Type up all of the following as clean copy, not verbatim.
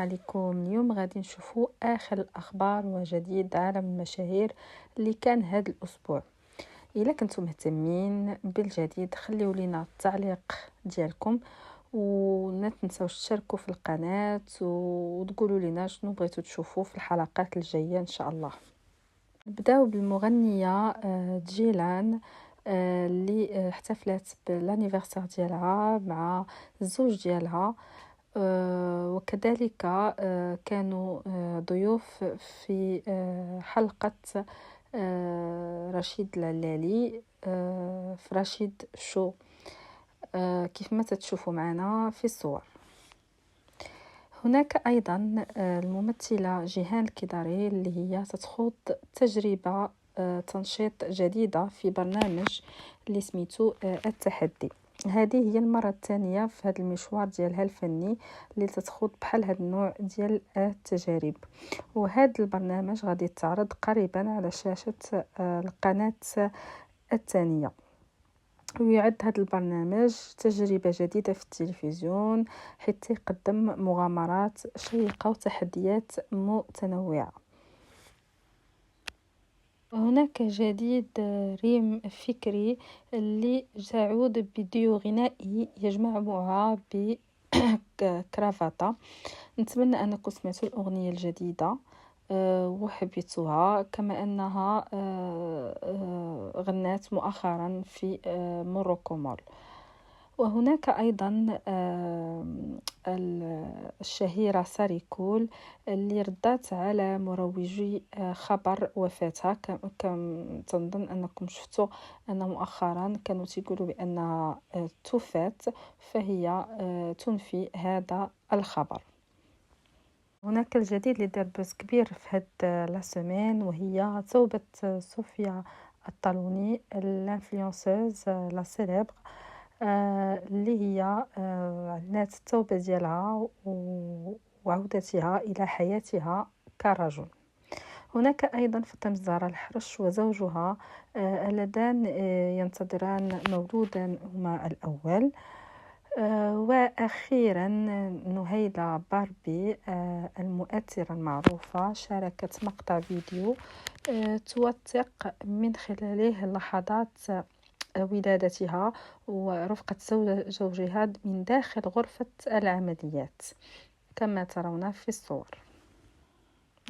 عليكم. اليوم غادي نشوفوا اخر الاخبار وجديد عالم المشاهير اللي كان هذا الاسبوع. الا كنتم مهتمين بالجديد خليو لينا التعليق ديالكم، ولا تنساوش تشاركوا في القناه وتقولوا لنا شنو بغيتوا تشوفوا في الحلقات الجايه ان شاء الله. نبداو بالمغنيه جيلان اللي احتفلت بالانيفرسير ديالها مع الزوج ديالها، وكذلك كانوا ضيوف في حلقة رشيد العلالي في رشيد شو، كيف ما تتشوفوا معنا في الصور. هناك أيضا الممثلة جيهان الكداري اللي هي تتخوض تجربة تنشيط جديدة في برنامج اللي سميتو التحدي. هذه هي المرة الثانية في هذا المشوار ديالها الفني اللي تتخوض بحال هذا النوع ديال التجارب، وهذا البرنامج غادي يتعرض قريبا على شاشة القناة الثانية. ويعد هذا البرنامج تجربة جديدة في التلفزيون حيث يقدم مغامرات شيقة وتحديات متنوعة. هناك جديد ريم فكري اللي تعود بفيديو غنائي يجمعها بكرافاتا. نتمنى أنكم سمعتوا الأغنية الجديدة وحبيتوها، كما أنها غنات مؤخرا في موروكو مول. وهناك أيضا الشهيرة ساري كول اللي ردت على مروجي خبر وفاتها. كم تنظن أنكم شفتوا أن مؤخرا كانوا تيقولوا بأنها توفات، فهي تنفي هذا الخبر. هناك الجديد اللي دار بوز كبير في هاد لا سيمين، وهي توبة صوفيا الطالوني الانفلونسوز لا سيليبر، اللي هي اعلنت التوبة ديالها وعودتها إلى حياتها كرجل. هناك أيضا فاطمة الزهراء الحرش وزوجها اللذان ينتظران مولودا هما الأول. وأخيرا نهيلة باربي المؤثرة المعروفة شاركت مقطع فيديو توثق من خلاله لحظات ولادتها ورفقة زوجها من داخل غرفة العمليات كما ترون في الصور.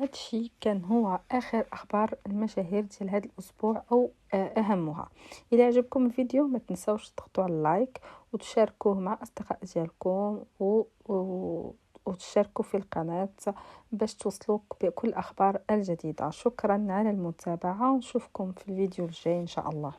هادشي كان هو آخر أخبار المشاهير ديال هذا الأسبوع أو أهمها. إذا عجبكم الفيديو ما تنساوش تضغطوا على اللايك وتشاركوه مع أصدقاء ديالكم وتشاركوا في القناة باش توصلوك بكل الأخبار الجديدة. شكرا على المتابعة ونشوفكم في الفيديو الجاي إن شاء الله.